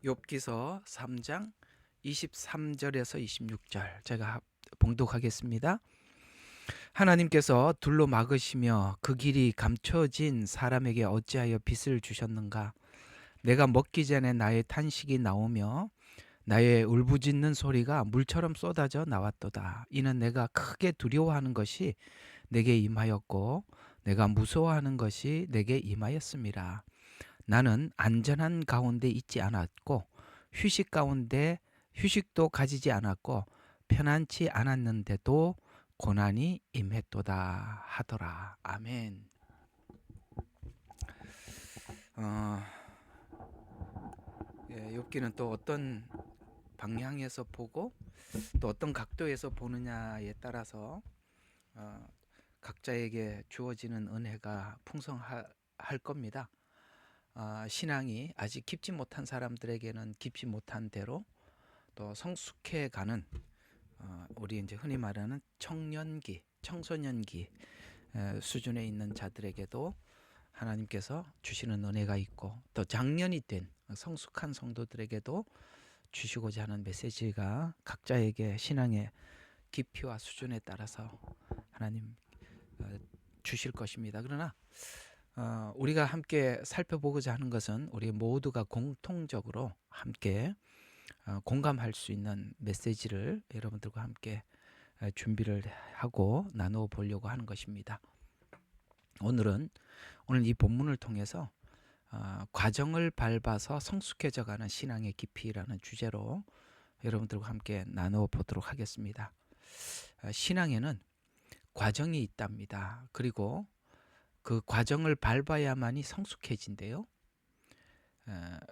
욥기서 3장 23절에서 26절 제가 봉독하겠습니다. 하나님께서 둘로 막으시며 그 길이 감춰진 사람에게 어찌하여 빛을 주셨는가? 내가 먹기 전에 나의 탄식이 나오며 나의 울부짖는 소리가 물처럼 쏟아져 나왔도다. 이는 내가 크게 두려워하는 것이 내게 임하였고 내가 무서워하는 것이 내게 임하였음이라. 나는 안전한 가운데 있지 않았고 휴식도 가지지 않았고 편안치 않았는데도 고난이 임했도다 하더라. 아멘. 욥기는 또 어떤 방향에서 보고 또 어떤 각도에서 보느냐에 따라서 각자에게 주어지는 은혜가 풍성할 겁니다. 신앙이 아직 깊지 못한 사람들에게는 깊지 못한 대로 또 성숙해가는 우리 이제 흔히 말하는 청년기, 청소년기 수준에 있는 자들에게도 하나님께서 주시는 은혜가 있고 또 장년이 된 성숙한 성도들에게도 주시고자 하는 메시지가 각자에게 신앙의 깊이와 수준에 따라서 하나님 주실 것입니다. 그러나 우리가 함께 살펴보고자 하는 것은 우리 모두가 공통적으로 함께 공감할 수 있는 메시지를 여러분들과 함께 준비를 하고 나누어 보려고 하는 것입니다. 오늘 이 본문을 통해서 과정을 밟아서 성숙해져 가는 신앙의 깊이라는 주제로 여러분들과 함께 나누어 보도록 하겠습니다. 신앙에는 과정이 있답니다. 그리고 그 과정을 밟아야만이 성숙해진대요.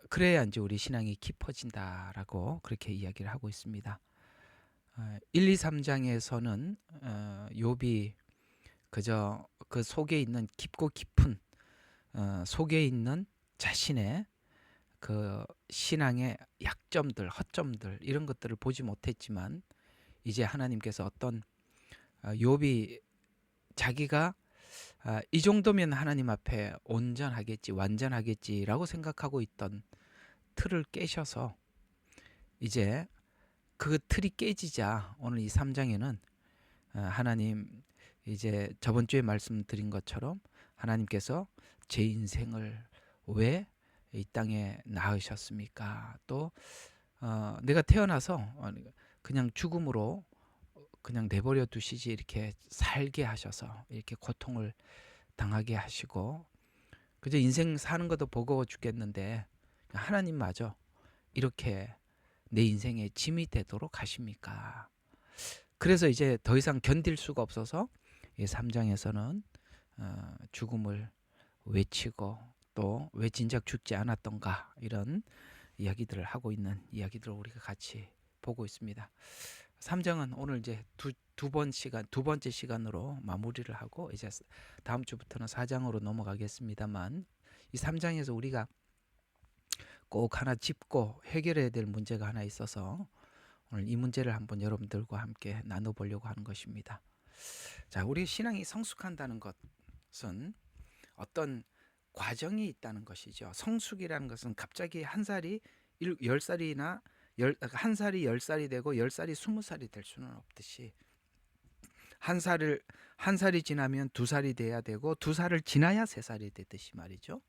그래야 이제 우리 신앙이 깊어진다라고 그렇게 이야기를 하고 있습니다. 1, 2, 3장에서는 욥이 그저 그 속에 있는 깊고 깊은 속에 있는 자신의 그 신앙의 약점들, 허점들 이런 것들을 보지 못했지만 이제 하나님께서 어떤 욥이 자기가 이 정도면 하나님 앞에 온전하겠지, 완전하겠지라고 생각하고 있던 틀을 깨셔서 이제 그 틀이 깨지자 오늘 이 3장에는 하나님 이제 저번 주에 말씀드린 것처럼 하나님께서 제 인생을 왜 이 땅에 낳으셨습니까? 또 내가 태어나서 그냥 죽음으로 그냥 내버려 두시지 이렇게 살게 하셔서 이렇게 고통을 당하게 하시고 그저 인생 사는 것도 버거워 죽겠는데 하나님마저 이렇게 내 인생의 짐이 되도록 하십니까? 그래서 이제 더 이상 견딜 수가 없어서 이 3장에서는 죽음을 외치고 또 왜 진작 죽지 않았던가 이런 이야기들을 하고 있는 이야기들을 우리가 같이 보고 있습니다. 3장은 오늘 이제 두 번째 시간으로 마무리를 하고 이제 다음 주부터는 4장으로 넘어가겠습니다만 이 3장에서 우리가 꼭 하나 짚고 해결해야 될 문제가 하나 있어서 오늘 이 문제를 한번 여러분들과 함께 나눠보려고 하는 것입니다. 자, 우리 신앙이 성숙한다는 것은 어떤 과정이 있다는 것이죠. 성숙이라는 것은 갑자기 한 살이 10살이나 한 살이 10살이 되고 10살이 20살이 될 수는 없듯이 한 살이 지나면 2살이 돼야 되고 2살을 지나야 3살이 되듯이 말이죠.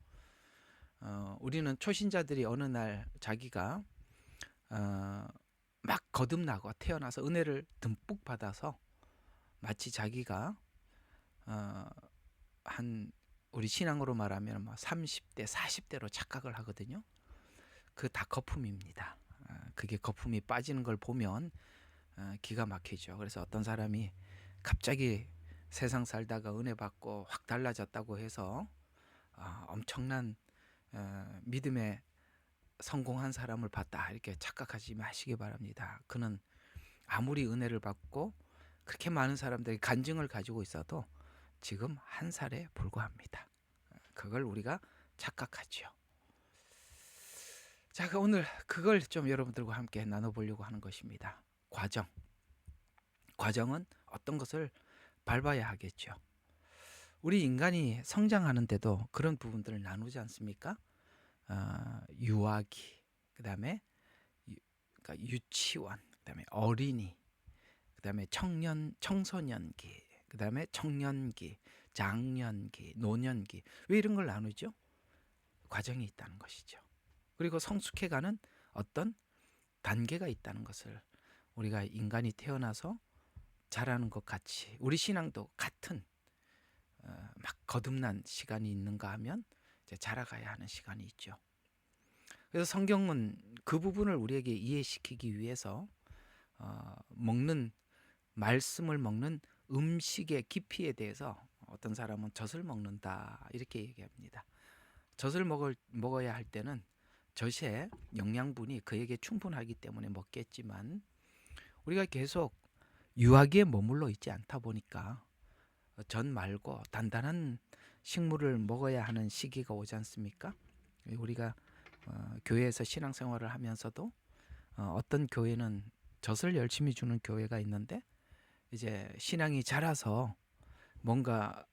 우리는 초신자들이 어느 날 자기가 막 거듭나고 태어나서 은혜를 듬뿍 받아서 마치 자기가 한 우리 신앙으로 말하면 30대, 40대로 착각을 하거든요. 그 다 거품입니다. 그게 거품이 빠지는 걸 보면 기가 막히죠. 그래서 어떤 사람이 갑자기 세상 살다가 은혜 받고 확 달라졌다고 해서 엄청난 믿음에 성공한 사람을 봤다 이렇게 착각하지 마시기 바랍니다. 그는 아무리 은혜를 받고 그렇게 많은 사람들이 간증을 가지고 있어도 지금 한 살에 불과합니다. 그걸 우리가 착각하죠. 자, 오늘 그걸 좀 여러분들과 함께 나눠보려고 하는 것입니다. 과정은 어떤 것을 밟아야 하겠죠. 우리 인간이 성장하는데도 그런 부분들을 나누지 않습니까? 유아기, 그다음에 그러니까 유치원, 그다음에 어린이, 그다음에 청소년기, 그다음에 청년기, 장년기, 노년기. 왜 이런 걸 나누죠? 과정이 있다는 것이죠. 그리고 성숙해가는 어떤 단계가 있다는 것을, 우리가 인간이 태어나서 자라는 것 같이 우리 신앙도 같은 막 거듭난 시간이 있는가 하면 이제 자라가야 하는 시간이 있죠. 그래서 성경은 그 부분을 우리에게 이해시키기 위해서 먹는 말씀을 먹는 음식의 깊이에 대해서, 어떤 사람은 젖을 먹는다 이렇게 얘기합니다. 젖을 먹어야 할 때는 젖의 영양분이 그에게 충분하기 때문에 먹겠지만, 우리가 계속 유아기에 머물러 있지 않다 보니까 젖 말고 단단한 식물을 먹어야 하는 시기가 오지 않습니까? 우리가 교회에서 신앙생활을 하면서도 어떤 교회는 젖을 열심히 주는 교회가 있는데, 이제 신앙이 자라서 뭔가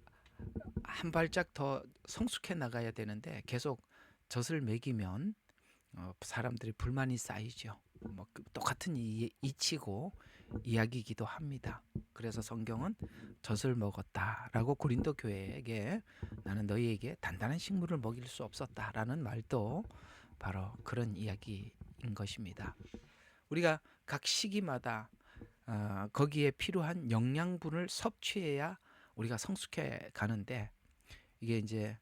한 발짝 더 성숙해 나가야 되는데 계속 젖을 먹이면 사람들이 불만이 쌓이죠. 뭐 똑같은 이치고 이야기이기도 합니다. 그래서 성경은 젖을 먹었다라고 고린도 교회에게, 나는 너희에게 단단한 식물을 먹일 수 없었다라는 말도 바로 그런 이야기인 것입니다. 우리가 각 시기마다 거기에 필요한 영양분을 섭취해야 우리가 성숙해 가는데, 이게 이제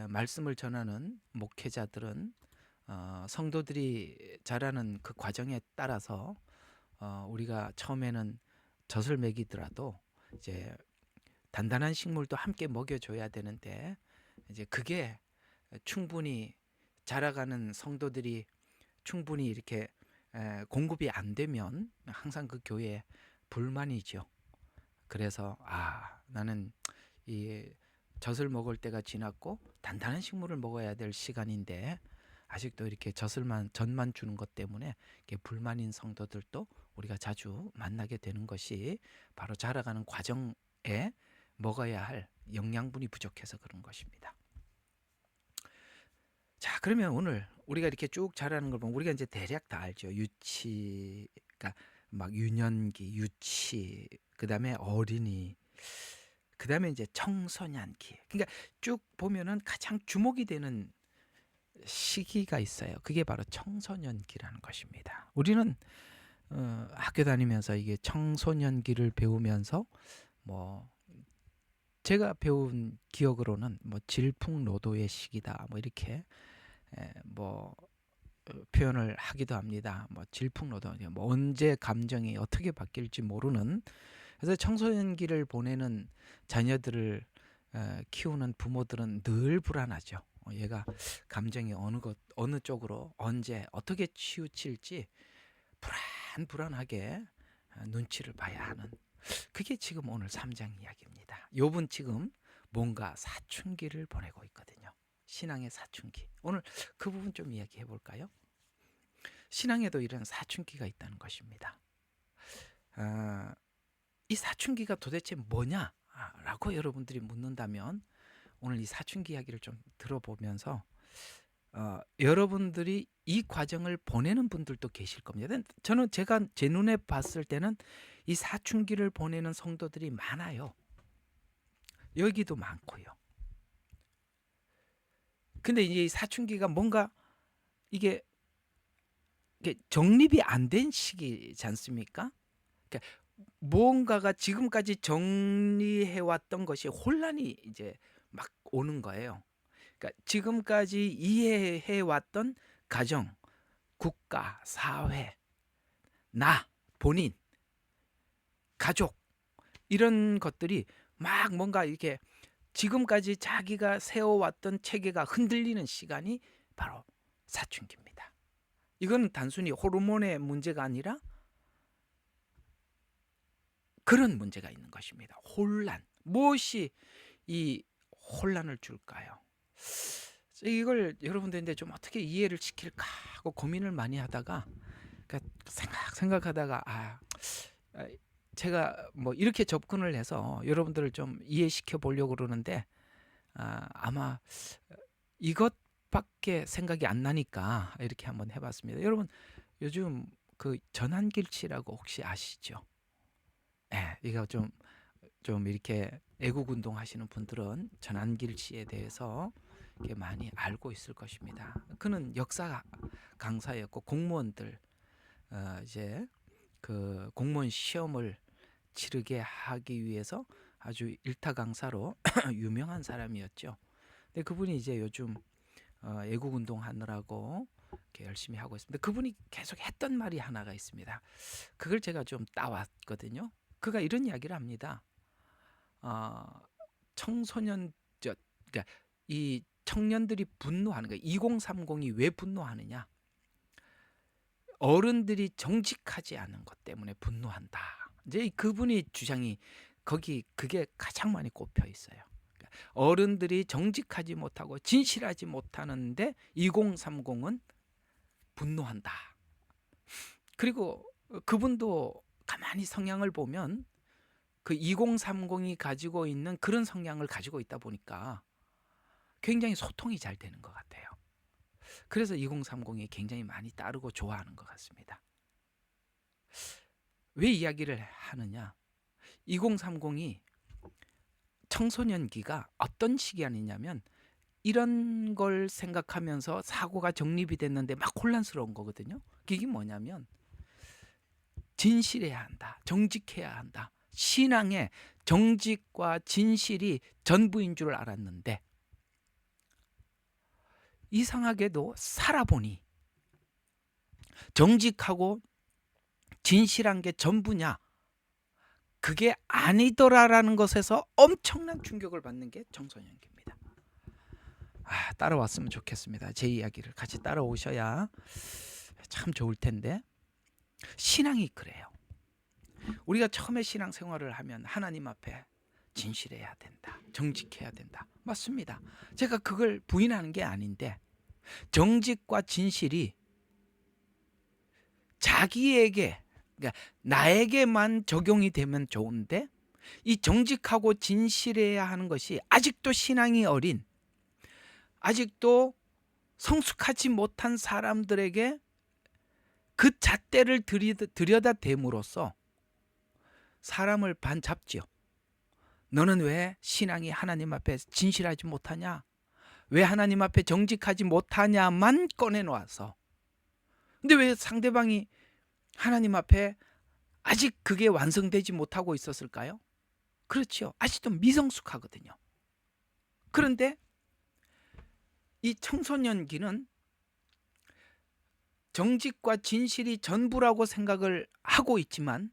말씀을 전하는 목회자들은 성도들이 자라는 그 과정에 따라서 우리가 처음에는 젖을 먹이더라도 이제 단단한 식물도 함께 먹여줘야 되는데, 이제 그게 충분히 자라가는 성도들이 충분히 이렇게 공급이 안 되면 항상 그 교회에 불만이죠. 그래서 나는 이 젖을 먹을 때가 지났고 단단한 식물을 먹어야 될 시간인데 아직도 이렇게 젖만 주는 것 때문에 이렇게 불만인 성도들도 우리가 자주 만나게 되는 것이 바로 자라가는 과정에 먹어야 할 영양분이 부족해서 그런 것입니다. 자, 그러면 오늘 우리가 이렇게 쭉 자라는 걸 보면 우리가 이제 대략 다 알죠. 그러니까 막 유년기, 유치, 그다음에 어린이, 그다음에 이제 청소년기. 그러니까 쭉 보면은 가장 주목이 되는 시기가 있어요. 그게 바로 청소년기라는 것입니다. 우리는 학교 다니면서 이게 청소년기를 배우면서 뭐 제가 배운 기억으로는 뭐 질풍노도의 시기다 뭐 이렇게 뭐 표현을 하기도 합니다. 뭐 질풍노도, 뭐 언제 감정이 어떻게 바뀔지 모르는. 그래서 청소년기를 보내는 자녀들을 키우는 부모들은 늘 불안하죠. 얘가 감정이 어느 쪽으로 언제 어떻게 치우칠지 불안하게 눈치를 봐야 하는, 그게 지금 오늘 3장 이야기입니다. 욥은 지금 뭔가 사춘기를 보내고 있거든요. 신앙의 사춘기. 오늘 그 부분 좀 이야기해 볼까요? 신앙에도 이런 사춘기가 있다는 것입니다. 이 사춘기가 도대체 뭐냐라고 여러분들이 묻는다면, 오늘 이 사춘기 이야기를 좀 들어보면서 여러분들이 이 과정을 보내는 분들도 계실 겁니다. 제가 제 눈에 봤을 때는 이 사춘기를 보내는 성도들이 많아요. 여기도 많고요. 근데 이제 이 사춘기가 뭔가 이게 정립이 안 된 시기지 않습니까? 그러니까 무언가가 지금까지 정리해왔던 것이 혼란이 이제 막 오는 거예요. 그러니까 지금까지 이해해왔던 가정, 국가, 사회, 나, 본인, 가족, 이런 것들이 막 뭔가 이렇게 지금까지 자기가 세워왔던 체계가 흔들리는 시간이 바로 사춘기입니다. 이건 단순히 호르몬의 문제가 아니라 그런 문제가 있는 것입니다. 혼란. 무엇이 이 혼란을 줄까요? 이걸 여러분들인데 좀 어떻게 이해를 시킬까 하고 고민을 많이 하다가, 그러니까 생각하다가 제가 뭐 이렇게 접근을 해서 여러분들을 좀 이해시켜 보려고 그러는데 아마 이것 밖에 생각이 안 나니까 이렇게 한번 해봤습니다. 여러분 요즘 그 전환길치라고 혹시 아시죠? 예, 이거 좀 이렇게 애국 운동하시는 분들은 전환길치에 대해서 이렇게 많이 알고 있을 것입니다. 그는 역사 강사였고 공무원들 이제 그 공무원 시험을 치르게 하기 위해서 아주 일타 강사로 유명한 사람이었죠. 근데 그분이 이제 요즘 애국 운동 하느라고 이렇게 열심히 하고 있습니다. 그분이 계속 했던 말이 하나가 있습니다. 그걸 제가 좀 따왔거든요. 그가 이런 이야기를 합니다. 어, 청소년 그러니까 이 청년들이 분노하는 거예요. 2030이 왜 분노하느냐? 어른들이 정직하지 않은 것 때문에 분노한다. 이제 그분이 주장이 거기 그게 가장 많이 꼽혀 있어요. 그러니까 어른들이 정직하지 못하고 진실하지 못하는데 2030은 분노한다. 그리고 그분도 가만히 성향을 보면 그 2030이 가지고 있는 그런 성향을 가지고 있다 보니까 굉장히 소통이 잘 되는 것 같아요. 그래서 2030이 굉장히 많이 따르고 좋아하는 것 같습니다. 왜 이야기를 하느냐? 2030이 청소년기가 어떤 시기냐면 이런 걸 생각하면서 사고가 정립이 됐는데 막 혼란스러운 거거든요. 그게 뭐냐면 진실해야 한다. 정직해야 한다. 신앙의 정직과 진실이 전부인 줄 알았는데 이상하게도 살아보니 정직하고 진실한 게 전부냐? 그게 아니더라라는 것에서 엄청난 충격을 받는 게 청소년기입니다. 따라왔으면 좋겠습니다. 제 이야기를 같이 따라오셔야 참 좋을 텐데 신앙이 그래요. 우리가 처음에 신앙생활을 하면 하나님 앞에 진실해야 된다. 정직해야 된다. 맞습니다. 제가 그걸 부인하는 게 아닌데 정직과 진실이 자기에게 그러니까 나에게만 적용이 되면 좋은데 이 정직하고 진실해야 하는 것이 아직도 신앙이 어린 아직도 성숙하지 못한 사람들에게 그 잣대를 들여다 댐으로써 사람을 반잡지요. 너는 왜 신앙이 하나님 앞에 진실하지 못하냐? 왜 하나님 앞에 정직하지 못하냐만 꺼내놓아서 근데 왜 상대방이 하나님 앞에 아직 그게 완성되지 못하고 있었을까요? 그렇죠. 아직도 미성숙하거든요. 그런데 이 청소년기는 정직과 진실이 전부라고 생각을 하고 있지만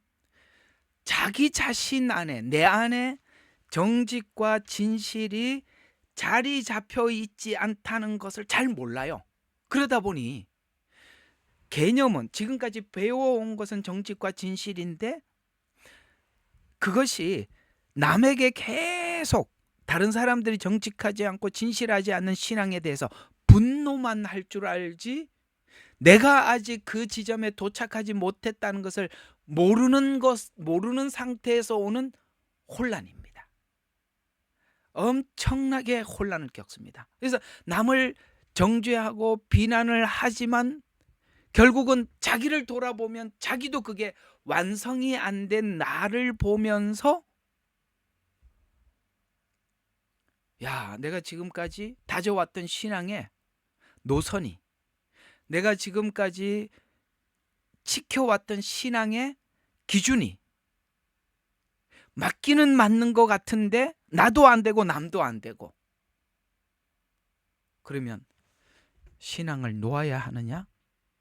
자기 자신 안에 내 안에 정직과 진실이 자리 잡혀 있지 않다는 것을 잘 몰라요. 그러다 보니 개념은 지금까지 배워온 것은 정직과 진실인데 그것이 남에게 계속 다른 사람들이 정직하지 않고 진실하지 않는 신앙에 대해서 분노만 할 줄 알지 내가 아직 그 지점에 도착하지 못했다는 것을 모르는 상태에서 오는 혼란입니다. 엄청나게 혼란을 겪습니다. 그래서 남을 정죄하고 비난을 하지만 결국은 자기를 돌아보면 자기도 그게 완성이 안 된 나를 보면서 야, 내가 지금까지 다져왔던 신앙의 노선이 내가 지금까지 지켜왔던 신앙의 기준이 맞기는 맞는 것 같은데 나도 안 되고 남도 안 되고 그러면 신앙을 놓아야 하느냐?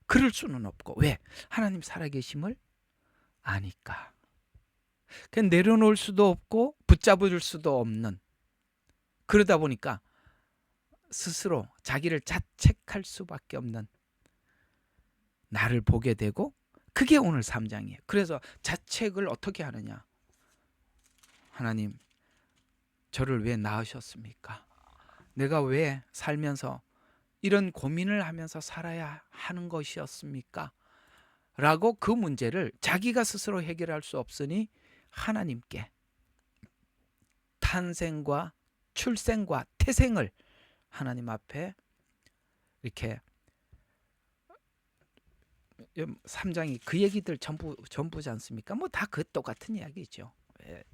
그럴 수는 없고 왜? 하나님 살아계심을 아니까 그냥 내려놓을 수도 없고 붙잡을 수도 없는 그러다 보니까 스스로 자기를 자책할 수밖에 없는 나를 보게 되고 그게 오늘 3장이에요. 그래서 자책을 어떻게 하느냐? 하나님 저를 왜 낳으셨습니까? 내가 왜 살면서 이런 고민을 하면서 살아야 하는 것이었습니까? 라고 그 문제를 자기가 스스로 해결할 수 없으니 하나님께 탄생과 출생과 태생을 하나님 앞에 이렇게 3장이 그 얘기들 전부지 않습니까? 뭐 다 그 똑같은 이야기죠.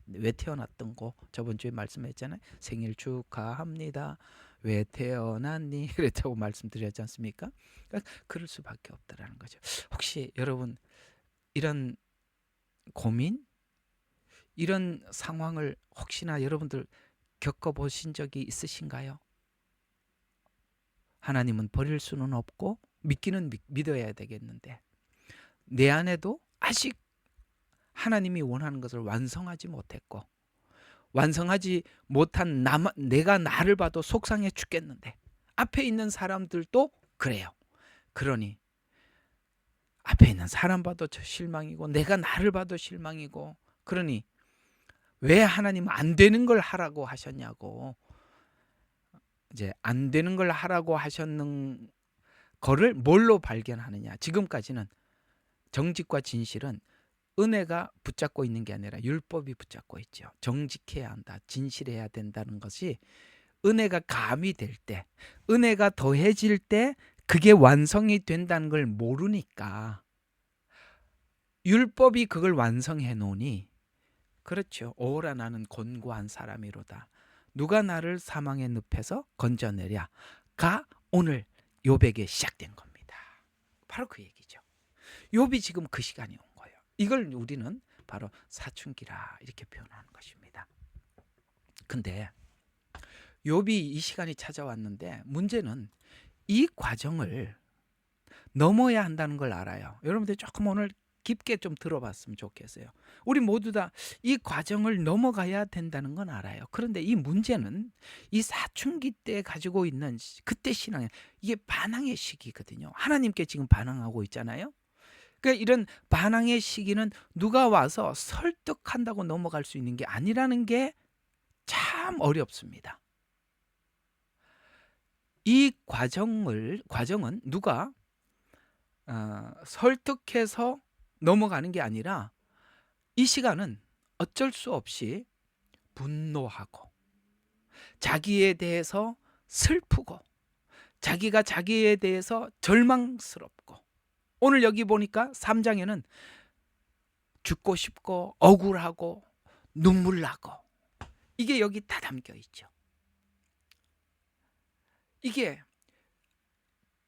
왜 태어났던 거 저번 주에 말씀했잖아요. 생일 축하합니다. 왜 태어났니? 그랬다고 말씀드렸지 않습니까? 그러니까 그럴 수밖에 없다라는 거죠. 혹시 여러분 이런 고민, 이런 상황을 혹시나 여러분들 겪어보신 적이 있으신가요? 하나님은 버릴 수는 없고 믿기는 믿어야 되겠는데 내 안에도 아직 하나님이 원하는 것을 완성하지 못했고 완성하지 못한 내가 나를 봐도 속상해 죽겠는데 앞에 있는 사람들도 그래요. 그러니 앞에 있는 사람 봐도 실망이고 내가 나를 봐도 실망이고 그러니 왜 하나님 안 되는 걸 하라고 하셨냐고 이제 안 되는 걸 하라고 하셨는 거를 뭘로 발견하느냐. 지금까지는 정직과 진실은 은혜가 붙잡고 있는 게 아니라 율법이 붙잡고 있죠. 정직해야 한다. 진실해야 된다는 것이 은혜가 가미될 때, 은혜가 더해질 때 그게 완성이 된다는 걸 모르니까 율법이 그걸 완성해 놓으니 그렇죠. 오라 나는 곤고한 사람이로다. 누가 나를 사망의 늪에서 건져내랴. 가 오늘 욥에게 시작된 겁니다. 바로 그 얘기죠. 욥이 지금 그 시간이 온 거예요. 이걸 우리는 바로 사춘기라 이렇게 표현하는 것입니다. 근데 욥이 이 시간이 찾아왔는데 문제는 이 과정을 넘어야 한다는 걸 알아요. 여러분들 조금 오늘 깊게 좀 들어봤으면 좋겠어요. 우리 모두 다 이 과정을 넘어가야 된다는 건 알아요. 그런데 이 문제는 이 사춘기 때 가지고 있는 그때 신앙, 이게 반항의 시기거든요. 하나님께 지금 반항하고 있잖아요. 그러니까 이런 반항의 시기는 누가 와서 설득한다고 넘어갈 수 있는 게 아니라는 게 참 어렵습니다. 이 과정은 누가 설득해서 넘어가는 게 아니라 이 시간은 어쩔 수 없이 분노하고 자기에 대해서 슬프고 자기가 자기에 대해서 절망스럽고 오늘 여기 보니까 3장에는 죽고 싶고 억울하고 눈물 나고 이게 여기 다 담겨 있죠. 이게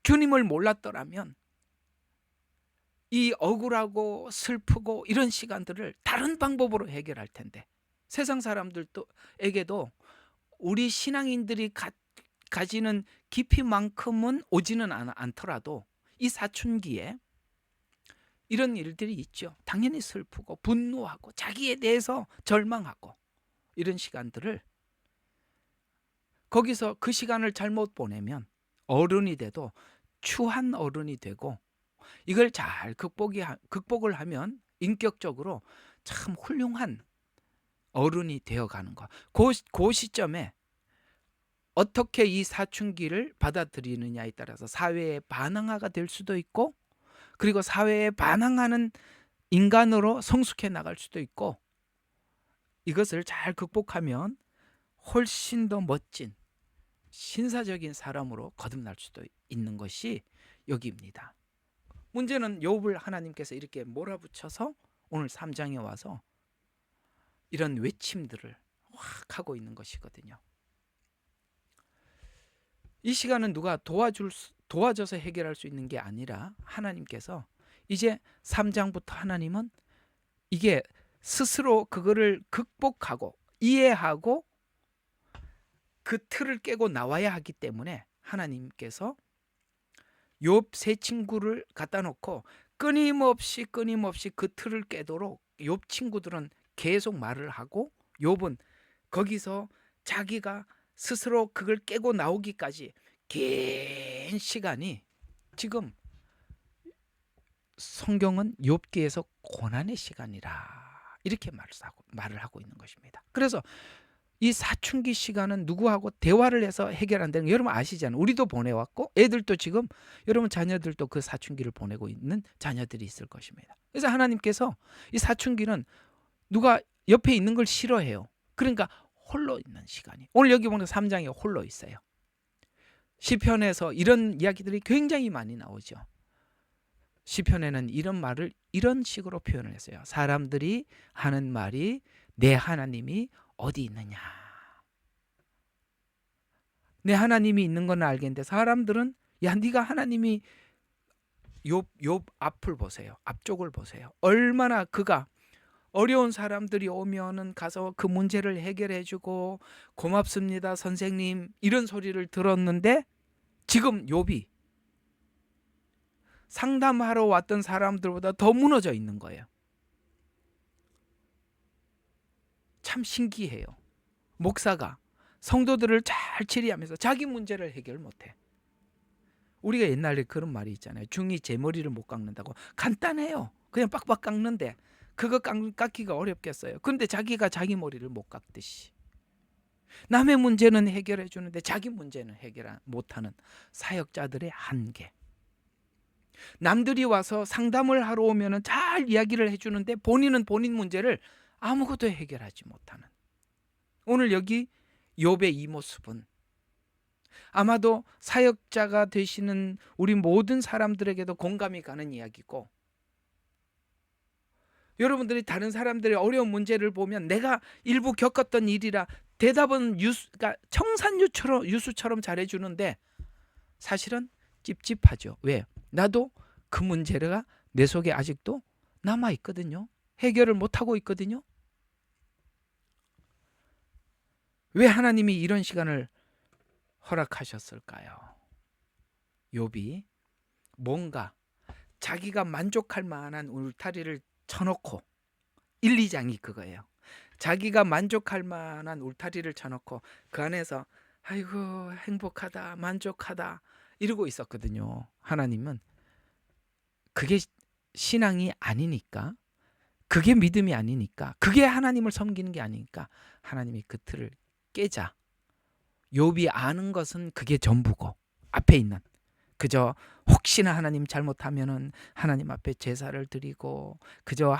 주님을 몰랐더라면 이 억울하고 슬프고 이런 시간들을 다른 방법으로 해결할 텐데 세상 사람들에게도 우리 신앙인들이 가지는 깊이만큼은 오지는 않더라도 이 사춘기에 이런 일들이 있죠. 당연히 슬프고 분노하고 자기에 대해서 절망하고 이런 시간들을 거기서 그 시간을 잘못 보내면 어른이 돼도 추한 어른이 되고 이걸 잘 극복을 하면 인격적으로 참 훌륭한 어른이 되어가는 것. 그 시점에 어떻게 이 사춘기를 받아들이느냐에 따라서 사회의 반항아가 될 수도 있고 그리고 사회에 반항하는 인간으로 성숙해 나갈 수도 있고 이것을 잘 극복하면 훨씬 더 멋진 신사적인 사람으로 거듭날 수도 있는 것이 여기입니다. 문제는 욥을 하나님께서 이렇게 몰아붙여서 오늘 3장에 와서 이런 외침들을 확 하고 있는 것이거든요. 이 시간은 누가 도와줘서 해결할 수 있는 게 아니라 하나님께서 이제 3장부터 하나님은 이게 스스로 그거를 극복하고 이해하고 그 틀을 깨고 나와야 하기 때문에 하나님께서 욥 세 친구를 갖다 놓고 끊임없이 그 틀을 깨도록 욥 친구들은 계속 말을 하고 욥은 거기서 자기가 스스로 그걸 깨고 나오기까지 긴 시간이 지금 성경은 욥기에서 고난의 시간이라 이렇게 말을 하고 있는 것입니다. 그래서 이 사춘기 시간은 누구하고 대화를 해서 해결 안 되는 거 여러분 아시잖아요. 우리도 보내왔고 애들도 지금 여러분 자녀들도 그 사춘기를 보내고 있는 자녀들이 있을 것입니다. 그래서 하나님께서 이 사춘기는 누가 옆에 있는 걸 싫어해요. 그러니까 홀로 있는 시간이 오늘 여기 보면 3장에 홀로 있어요. 시편에서 이런 이야기들이 굉장히 많이 나오죠. 시편에는 이런 말을 이런 식으로 표현을 했어요. 사람들이 하는 말이 내 하나님이 어디 있느냐. 내 하나님이 있는 건 알겠는데 사람들은 야 네가 하나님이 욥 앞을 보세요. 앞쪽을 보세요. 얼마나 그가 어려운 사람들이 오면은 가서 그 문제를 해결해 주고 고맙습니다 선생님 이런 소리를 들었는데 지금 욥이 상담하러 왔던 사람들보다 더 무너져 있는 거예요. 참 신기해요. 목사가 성도들을 잘 치리하면서 자기 문제를 해결 못해. 우리가 옛날에 그런 말이 있잖아요. 중이 제 머리를 못 깎는다고. 간단해요. 그냥 빡빡 깎는데 그거 깎기가 어렵겠어요. 근데 자기가 자기 머리를 못 깎듯이 남의 문제는 해결해 주는데 자기 문제는 해결 못하는 사역자들의 한계. 남들이 와서 상담을 하러 오면 잘 이야기를 해주는데 본인은 본인 문제를 아무것도 해결하지 못하는. 오늘 여기 욥의 이 모습은 아마도 사역자가 되시는 우리 모든 사람들에게도 공감이 가는 이야기고, 여러분들이 다른 사람들의 어려운 문제를 보면 내가 일부 겪었던 일이라 대답은 그러니까 청산유수처럼 잘해주는데 사실은 찝찝하죠. 왜? 나도 그 문제가 내 속에 아직도 남아있거든요. 해결을 못하고 있거든요. 왜 하나님이 이런 시간을 허락하셨을까요? 욥이 뭔가 자기가 만족할 만한 울타리를 쳐놓고 1, 2장이 그거예요. 자기가 만족할 만한 울타리를 쳐놓고 그 안에서 아이고 행복하다 만족하다 이러고 있었거든요. 하나님은 그게 신앙이 아니니까, 그게 믿음이 아니니까, 그게 하나님을 섬기는 게 아니니까 하나님이 그 틀을 깨자. 욥이 아는 것은 그게 전부고 앞에 있는 그저 혹시나 하나님 잘못하면은 하나님 앞에 제사를 드리고 그저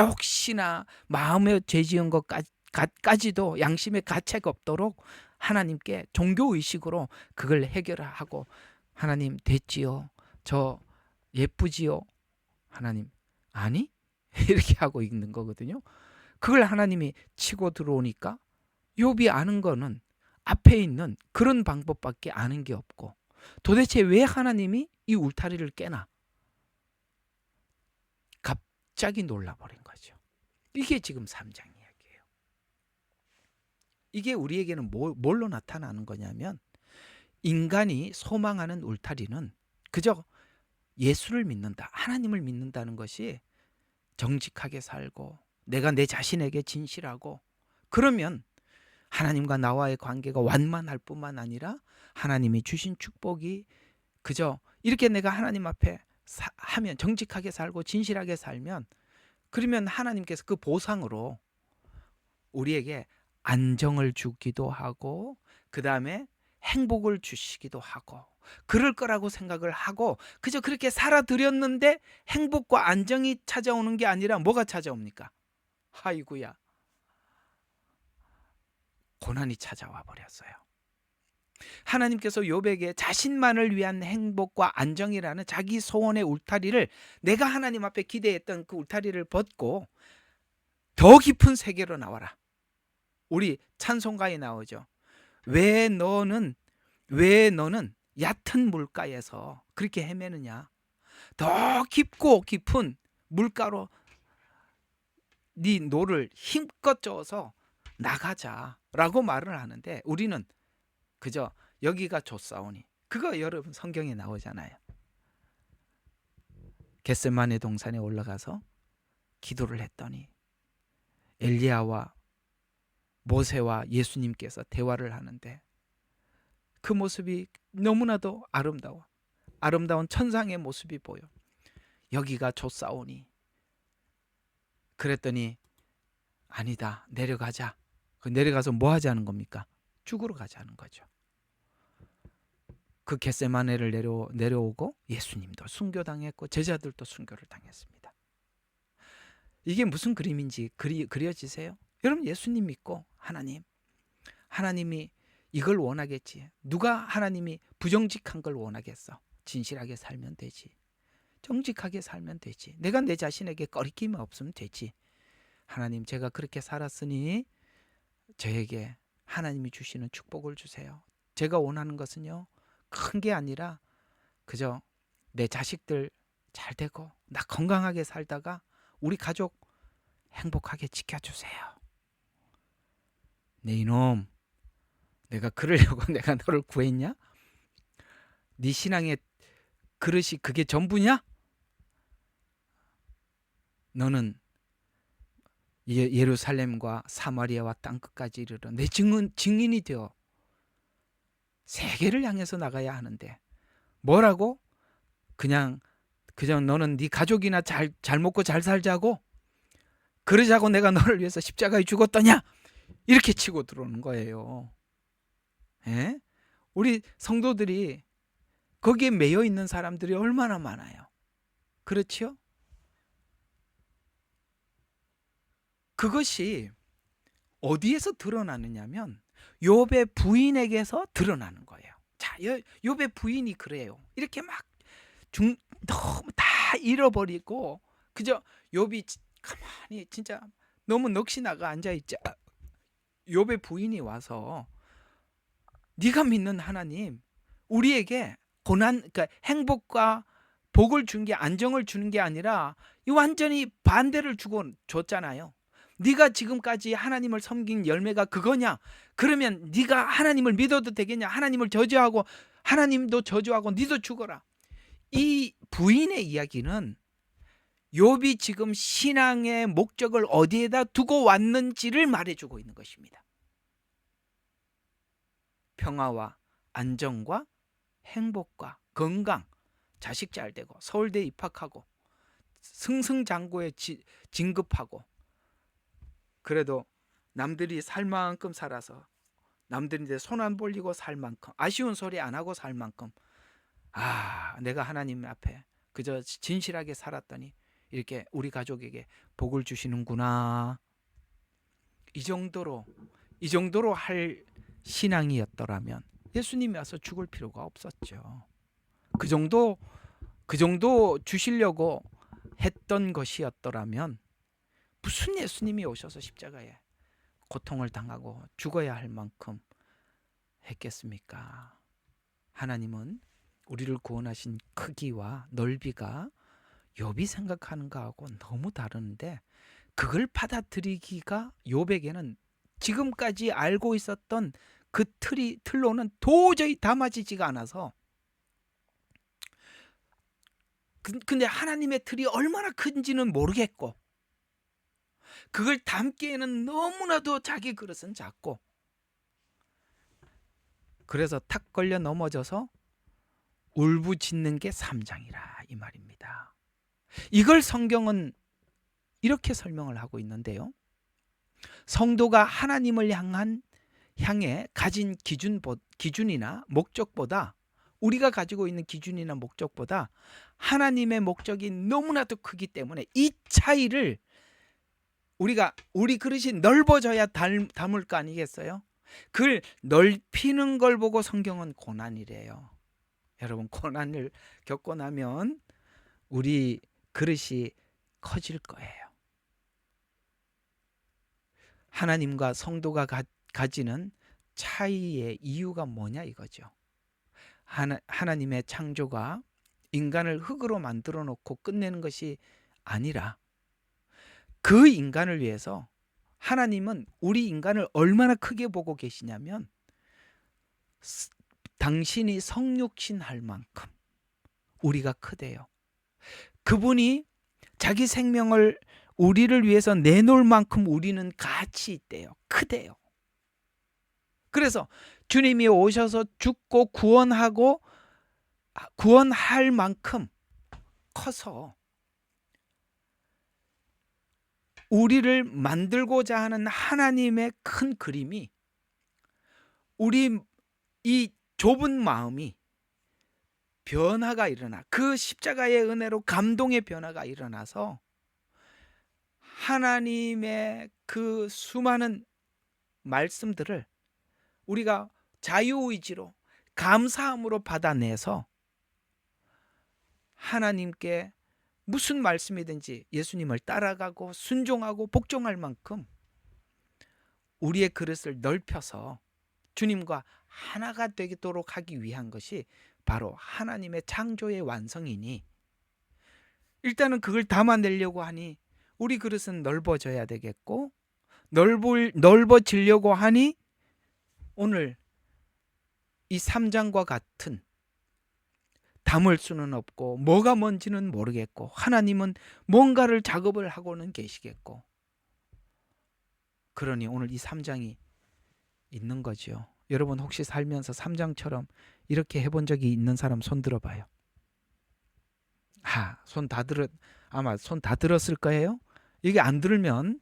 혹시나 마음에 죄 지은 것까지도 양심에 가책 없도록 하나님께 종교 의식으로 그걸 해결하고 하나님 됐지요. 저 예쁘지요. 하나님 아니? 이렇게 하고 있는 거거든요. 그걸 하나님이 치고 들어오니까 욥이 아는 거는 앞에 있는 그런 방법밖에 아는 게 없고 도대체 왜 하나님이 이 울타리를 깨나? 갑자기 놀라버린 거죠. 이게 지금 3장 이야기예요. 이게 우리에게는 뭘로 나타나는 거냐면 인간이 소망하는 울타리는 그저 예수를 믿는다, 하나님을 믿는다는 것이 정직하게 살고 내가 내 자신에게 진실하고 그러면 하나님과 나와의 관계가 완만할 뿐만 아니라 하나님이 주신 축복이 그저 이렇게 내가 하나님 앞에 하면 정직하게 살고 진실하게 살면 그러면 하나님께서 그 보상으로 우리에게 안정을 주기도 하고 그 다음에 행복을 주시기도 하고 그럴 거라고 생각을 하고 그저 그렇게 살아들였는데 행복과 안정이 찾아오는 게 아니라 뭐가 찾아옵니까? 아이고야 고난이 찾아와 버렸어요. 하나님께서 욥에게 자신만을 위한 행복과 안정이라는 자기 소원의 울타리를 내가 하나님 앞에 기대했던 그 울타리를 벗고 더 깊은 세계로 나와라. 우리 찬송가에 나오죠. 왜 너는 얕은 물가에서 그렇게 헤매느냐. 더 깊고 깊은 물가로 네 노를 힘껏 저어서 나가자라고 말을 하는데 우리는 그저 여기가 좋사오니 그거 여러분 성경에 나오잖아요. 겟세마네 동산에 올라가서 기도를 했더니 엘리야와 모세와 예수님께서 대화를 하는데 그 모습이 너무나도 아름다운 천상의 모습이 보여. 여기가 좋사오니 그랬더니 아니다 내려가자. 내려가서 뭐 하자는 겁니까? 죽으러 가자는 거죠. 그 겟세마네를 내려오고 예수님도 순교당했고 제자들도 순교를 당했습니다. 이게 무슨 그림인지 그려지세요? 여러분 예수님 믿고 하나님이 이걸 원하겠지. 누가 하나님이 부정직한 걸 원하겠어. 진실하게 살면 되지. 정직하게 살면 되지. 내가 내 자신에게 꺼리낌이 없으면 되지. 하나님, 제가 그렇게 살았으니 저에게 하나님이 주시는 축복을 주세요. 제가 원하는 것은요, 큰 게 아니라 그저 내 자식들 잘 되고 나 건강하게 살다가 우리 가족 행복하게 지켜주세요. 네 이놈, 내가 그러려고 내가 너를 구했냐? 네 신앙의 그릇이 그게 전부냐? 너는 예루살렘과 사마리아와 땅끝까지 이르러 내 증인이 되어 세계를 향해서 나가야 하는데 뭐라고? 그냥 너는 네 가족이나 잘 먹고 잘 살자고, 그러자고 내가 너를 위해서 십자가에 죽었더냐? 이렇게 치고 들어오는 거예요. 예? 우리 성도들이 거기에 매여 있는 사람들이 얼마나 많아요. 그렇지요? 그것이 어디에서 드러나느냐면 욥의 부인에게서 드러나는 거예요. 자, 욥의 부인이 그래요. 이렇게 막 너무 다 잃어버리고 그저 욥이 가만히 진짜 너무 넋이 나가 앉아있자. 욥의 부인이 와서 네가 믿는 하나님 우리에게 고난, 그러니까 행복과 복을 준 게, 안정을 주는 게 아니라 이 완전히 반대를 줬잖아요. 네가 지금까지 하나님을 섬긴 열매가 그거냐? 그러면 네가 하나님을 믿어도 되겠냐? 하나님을 저주하고 하나님도 저주하고 네도 죽어라. 이 부인의 이야기는 욥이 지금 신앙의 목적을 어디에다 두고 왔는지를 말해주고 있는 것입니다. 평화와 안정과 행복과 건강, 자식 잘 되고 서울대 입학하고 승승장구에 진급하고, 그래도 남들이 살 만큼 살아서 남들인데 손 안 벌리고 살 만큼, 아쉬운 소리 안 하고 살 만큼, 내가 하나님 앞에 그저 진실하게 살았더니 이렇게 우리 가족에게 복을 주시는구나. 이 정도로 할 신앙이었더라면 예수님이 와서 죽을 필요가 없었죠. 그 정도 주시려고 했던 것이었더라면 무슨 예수님이 오셔서 십자가에 고통을 당하고 죽어야 할 만큼 했겠습니까? 하나님은 우리를 구원하신 크기와 넓이가 욥이 생각하는 거하고 너무 다른데, 그걸 받아들이기가 욥에게는 지금까지 알고 있었던 그 틀로는 도저히 담아지지가 않아서, 근데 하나님의 틀이 얼마나 큰지는 모르겠고 그걸 담기에는 너무나도 자기 그릇은 작고, 그래서 탁 걸려 넘어져서 울부짖는 게 3장이라 이 말입니다. 이걸 성경은 이렇게 설명을 하고 있는데요. 성도가 하나님을 향해 가진 기준이나 목적보다, 우리가 가지고 있는 기준이나 목적보다 하나님의 목적이 너무나도 크기 때문에 이 차이를 우리 그릇이 넓어져야 담을 거 아니겠어요? 그걸 넓히는 걸 보고 성경은 고난이래요. 여러분, 고난을 겪고 나면 우리 그릇이 커질 거예요. 하나님과 성도가 가지는 차이의 이유가 뭐냐 이거죠. 하나님의 창조가 인간을 흙으로 만들어 놓고 끝내는 것이 아니라 그 인간을 위해서 하나님은 우리 인간을 얼마나 크게 보고 계시냐면 당신이 성육신할 만큼 우리가 크대요. 그분이 자기 생명을 우리를 위해서 내놓을 만큼 우리는 가치 있대요. 크대요. 그래서 주님이 오셔서 죽고 구원할 만큼 커서 우리를 만들고자 하는 하나님의 큰 그림이, 우리 이 좁은 마음이 변화가 일어나, 그 십자가의 은혜로 감동의 변화가 일어나서 하나님의 그 수많은 말씀들을 우리가 자유의지로 감사함으로 받아내서 하나님께 무슨 말씀이든지 예수님을 따라가고 순종하고 복종할 만큼 우리의 그릇을 넓혀서 주님과 하나가 되도록 하기 위한 것이 바로 하나님의 창조의 완성이니, 일단은 그걸 담아내려고 하니 우리 그릇은 넓어져야 되겠고, 넓어지려고 하니 오늘 이 3장과 같은, 담을 수는 없고 뭐가 뭔지는 모르겠고 하나님은 뭔가를 작업을 하고는 계시겠고, 그러니 오늘 이 3장이 있는 거죠. 여러분 혹시 살면서 3장처럼 이렇게 해본 적이 있는 사람 손 들어봐요. 아마 손 다 들었을 거예요. 이게 안 들으면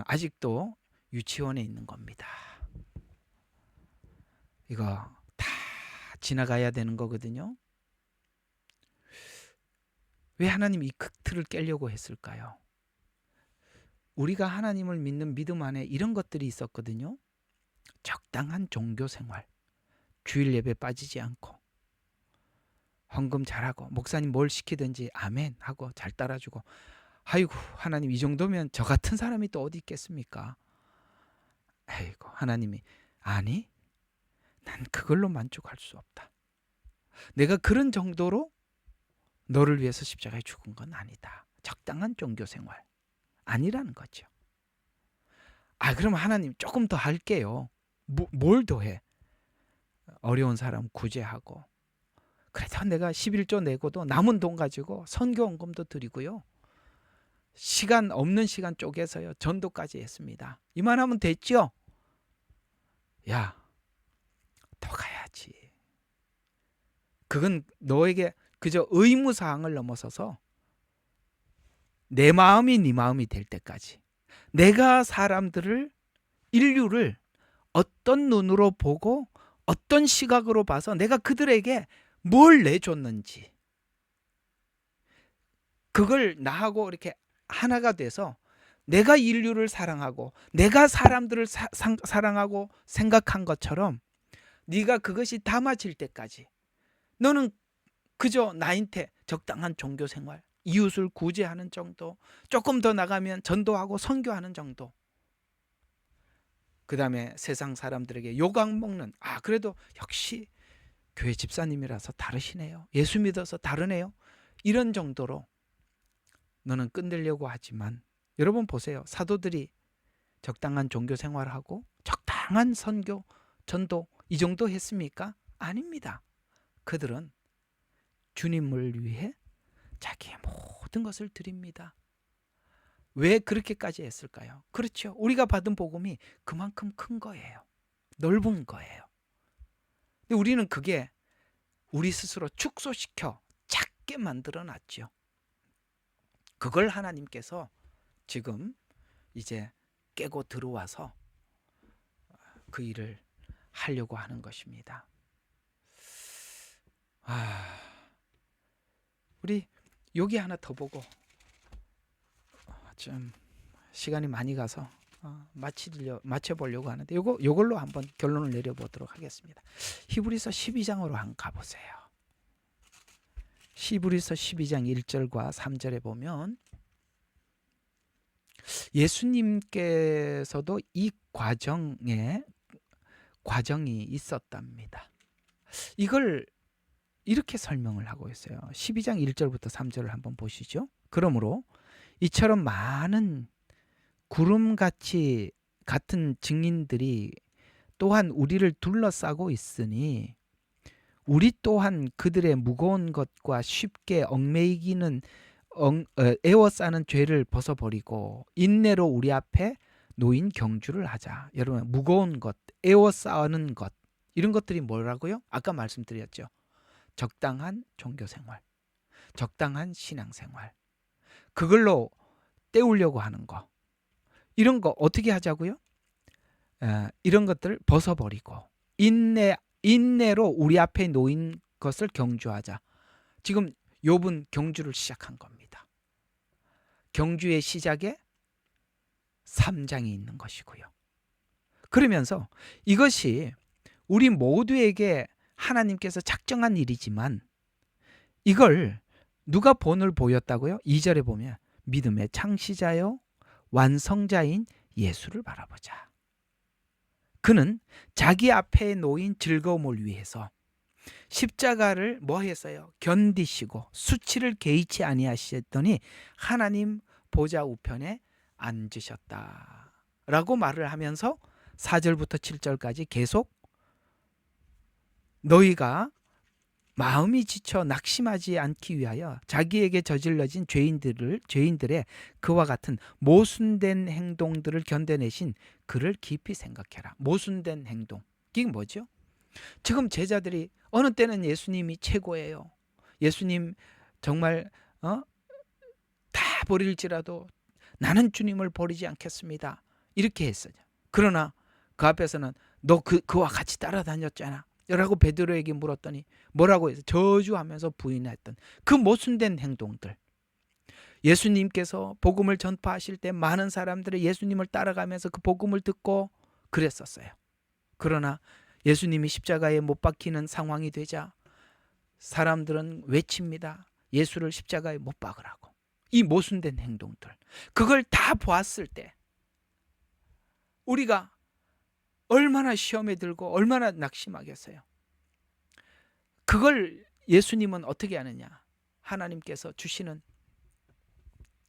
아직도 유치원에 있는 겁니다. 이거 다 지나가야 되는 거거든요. 왜 하나님이 이 틀을 깨려고 했을까요? 우리가 하나님을 믿는 믿음 안에 이런 것들이 있었거든요. 적당한 종교 생활, 주일 예배 빠지지 않고, 헌금 잘하고, 목사님 뭘 시키든지 아멘 하고 잘 따라주고. 아이고 하나님, 이 정도면 저 같은 사람이 또 어디 있겠습니까? 아이고 하나님이, 아니, 난 그걸로 만족할 수 없다. 내가 그런 정도로 너를 위해서 십자가에 죽은 건 아니다. 적당한 종교 생활 아니라는 거죠. 그럼 하나님 조금 더 할게요. 뭘 더 해? 어려운 사람 구제하고, 그래도 내가 11조 내고도 남은 돈 가지고 선교원금도 드리고요. 없는 시간 쪼개서요 전도까지 했습니다. 이만하면 됐죠? 야, 더 가야지. 그건 너에게 그저 의무사항을 넘어서서 내 마음이 네 마음이 될 때까지, 내가 인류를 어떤 눈으로 보고 어떤 시각으로 봐서 내가 그들에게 뭘 내줬는지, 그걸 나하고 이렇게 하나가 돼서 내가 인류를 사랑하고 내가 사람들을 사랑하고 생각한 것처럼 네가 그것이 담아질 때까지 너는 그저 나한테 적당한 종교 생활, 이웃을 구제하는 정도, 조금 더 나가면 전도하고 선교하는 정도, 그 다음에 세상 사람들에게 욕 안 먹는, 그래도 역시 교회 집사님이라서 다르시네요, 예수 믿어서 다르네요, 이런 정도로 너는 끝내려고 하지만, 여러분 보세요. 사도들이 적당한 종교 생활하고 적당한 선교, 전도 이 정도 했습니까? 아닙니다. 그들은 주님을 위해 자기의 모든 것을 드립니다. 왜 그렇게까지 했을까요? 그렇죠. 우리가 받은 복음이 그만큼 큰 거예요. 넓은 거예요. 근데 우리는 그게 우리 스스로 축소시켜 작게 만들어 놨죠. 그걸 하나님께서 지금 이제 깨고 들어와서 그 일을 하려고 하는 것입니다. 우리 여기 하나 더 보고 좀 시간이 많이 가서 마쳐보려고 하는데, 요걸로 한번 결론을 내려보도록 하겠습니다. 히브리서 12장으로 한번 가보세요. 히브리서 12장 1절과 3절에 보면 예수님께서도 이 과정이 있었답니다. 이걸 이렇게 설명을 하고 있어요. 12장 1절부터 3절을 한번 보시죠. 그러므로 이처럼 많은 구름같이 같은 증인들이 또한 우리를 둘러싸고 있으니 우리 또한 그들의 무거운 것과 쉽게 얽매이기는 에워싸는 죄를 벗어버리고 인내로 우리 앞에 놓인 경주를 하자. 여러분, 무거운 것, 에워싸는 것, 이런 것들이 뭐라고요? 아까 말씀드렸죠. 적당한 종교생활, 적당한 신앙생활, 그걸로 때우려고 하는 거, 이런 거 어떻게 하자고요? 이런 것들을 벗어버리고 인내로 우리 앞에 놓인 것을 경주하자. 지금 욥은 경주를 시작한 겁니다. 경주의 시작에 3장이 있는 것이고요. 그러면서 이것이 우리 모두에게 하나님께서 작정한 일이지만 이걸 누가 본을 보였다고요? 2절에 보면 믿음의 창시자요 완성자인 예수를 바라보자. 그는 자기 앞에 놓인 즐거움을 위해서 십자가를 뭐 했어요? 견디시고 수치를 개의치 아니하시더니 하나님 보좌 우편에 앉으셨다 라고 말을 하면서 4절부터 7절까지 계속 너희가 마음이 지쳐 낙심하지 않기 위하여 자기에게 저질러진 죄인들의 그와 같은 모순된 행동들을 견뎌내신 그를 깊이 생각해라. 모순된 행동. 이게 뭐죠? 지금 제자들이 어느 때는 예수님이 최고예요. 예수님 정말 다 버릴지라도 나는 주님을 버리지 않겠습니다. 이렇게 했어요. 그러나 그 앞에서는 너 그와 같이 따라다녔잖아 라고 베드로에게 물었더니 뭐라고 해서 저주하면서 부인했던 그 모순된 행동들. 예수님께서 복음을 전파하실 때 많은 사람들이 예수님을 따라가면서 그 복음을 듣고 그랬었어요. 그러나 예수님이 십자가에 못 박히는 상황이 되자 사람들은 외칩니다. 예수를 십자가에 못 박으라고. 이 모순된 행동들. 그걸 다 보았을 때 우리가 얼마나 시험에 들고 얼마나 낙심하겠어요. 그걸 예수님은 어떻게 하느냐. 하나님께서 주시는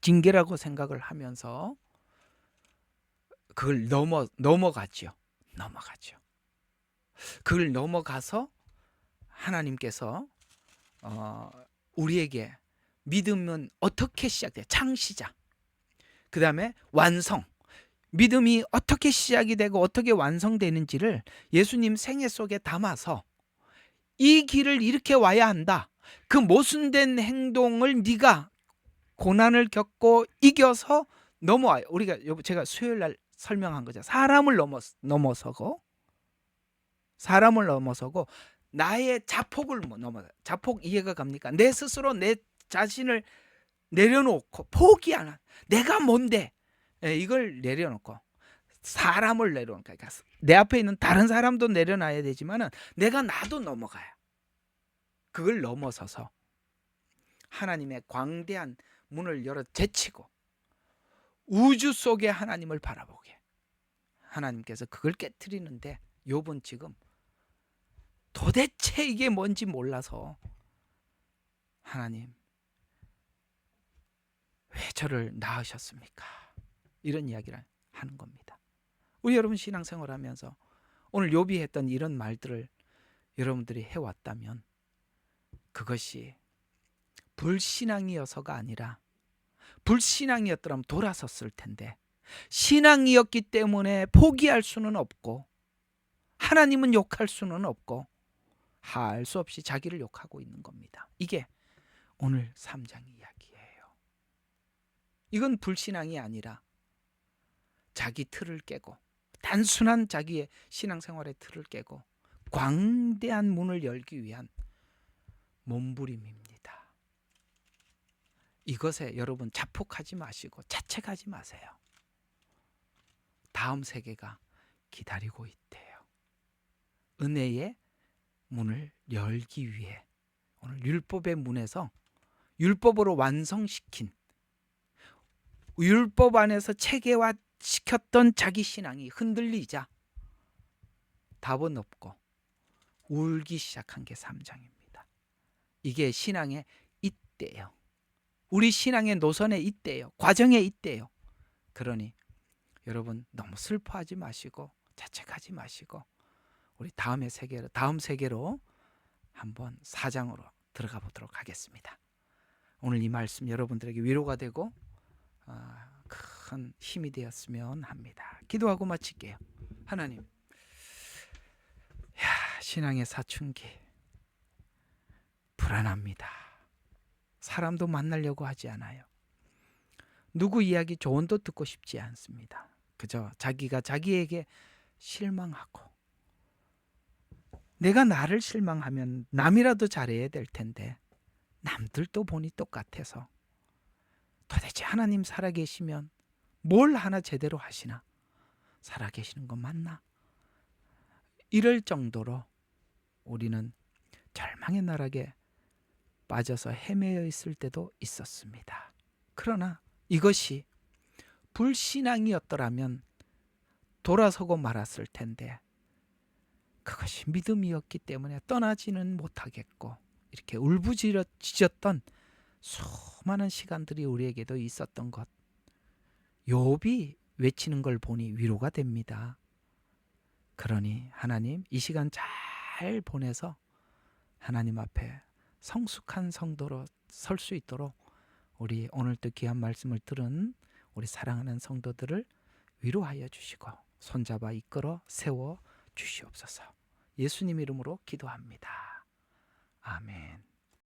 징계라고 생각을 하면서 그걸 넘어가죠. 그걸 넘어가서 하나님께서 우리에게 믿음은 어떻게 시작돼요? 창시자. 그 다음에 완성. 믿음이 어떻게 시작이 되고 어떻게 완성되는지를 예수님 생애 속에 담아서 이 길을 이렇게 와야 한다. 그 모순된 행동을 네가 고난을 겪고 이겨서 넘어와요. 우리가 제가 수요일 날 설명한 거죠. 사람을 넘어서고 나의 자폭을 넘어서. 자폭 이해가 갑니까? 내 스스로 내 자신을 내려놓고 포기 안 한. 내가 뭔데? 이걸 내려놓고 사람을 내려놓고 그러니까 내 앞에 있는 다른 사람도 내려놔야 되지만은 내가 나도 넘어가요. 그걸 넘어서서 하나님의 광대한 문을 열어 제치고 우주 속에 하나님을 바라보게. 하나님께서 그걸 깨트리는데 욥은 지금 도대체 이게 뭔지 몰라서 하나님 왜 저를 낳으셨습니까? 이런 이야기를 하는 겁니다. 우리 여러분 신앙생활 하면서 오늘 욥이 했던 이런 말들을 여러분들이 해왔다면 그것이 불신앙이어서가 아니라 불신앙이었더라면 돌아섰을 텐데 신앙이었기 때문에 포기할 수는 없고 하나님은 욕할 수는 없고 할 수 없이 자기를 욕하고 있는 겁니다. 이게 오늘 3장 이야기예요. 이건 불신앙이 아니라 자기 틀을 깨고 단순한 자기의 신앙생활의 틀을 깨고 광대한 문을 열기 위한 몸부림입니다. 이것에 여러분 자폭하지 마시고 자책하지 마세요. 다음 세계가 기다리고 있대요. 은혜의 문을 열기 위해 오늘 율법의 문에서 율법으로 완성시킨 율법 안에서 체계화시켰던 자기 신앙이 흔들리자 답은 없고 울기 시작한 게 3장입니다. 이게 신앙의 이때예요. 우리 신앙의 노선에 있대요. 과정에 있대요. 그러니 여러분 너무 슬퍼하지 마시고 자책하지 마시고 우리 다음 세계로 한번 4장으로 들어가 보도록 하겠습니다. 오늘 이 말씀 여러분들에게 위로가 되고 큰 힘이 되었으면 합니다. 기도하고 마칠게요. 하나님, 신앙의 사춘기 불안합니다. 사람도 만나려고 하지 않아요. 누구 이야기 조언도 듣고 싶지 않습니다. 그저 자기가 자기에게 실망하고 내가 나를 실망하면 남이라도 잘해야 될 텐데 남들도 보니 똑같아서 도대체 하나님 살아계시면 뭘 하나 제대로 하시나? 살아계시는 건 맞나? 이럴 정도로 우리는 절망의 나락에 빠져서 헤매어 있을 때도 있었습니다. 그러나 이것이 불신앙이었더라면 돌아서고 말았을 텐데, 그것이 믿음이었기 때문에 떠나지는 못하겠고 이렇게 울부짖었던 수많은 시간들이 우리에게도 있었던 것, 욥이 외치는 걸 보니 위로가 됩니다. 그러니 하나님, 이 시간 잘 보내서 하나님 앞에 성숙한 성도로 설 수 있도록 우리 오늘도 귀한 말씀을 들은 우리 사랑하는 성도들을 위로하여 주시고 손잡아 이끌어 세워 주시옵소서. 예수님 이름으로 기도합니다. 아멘.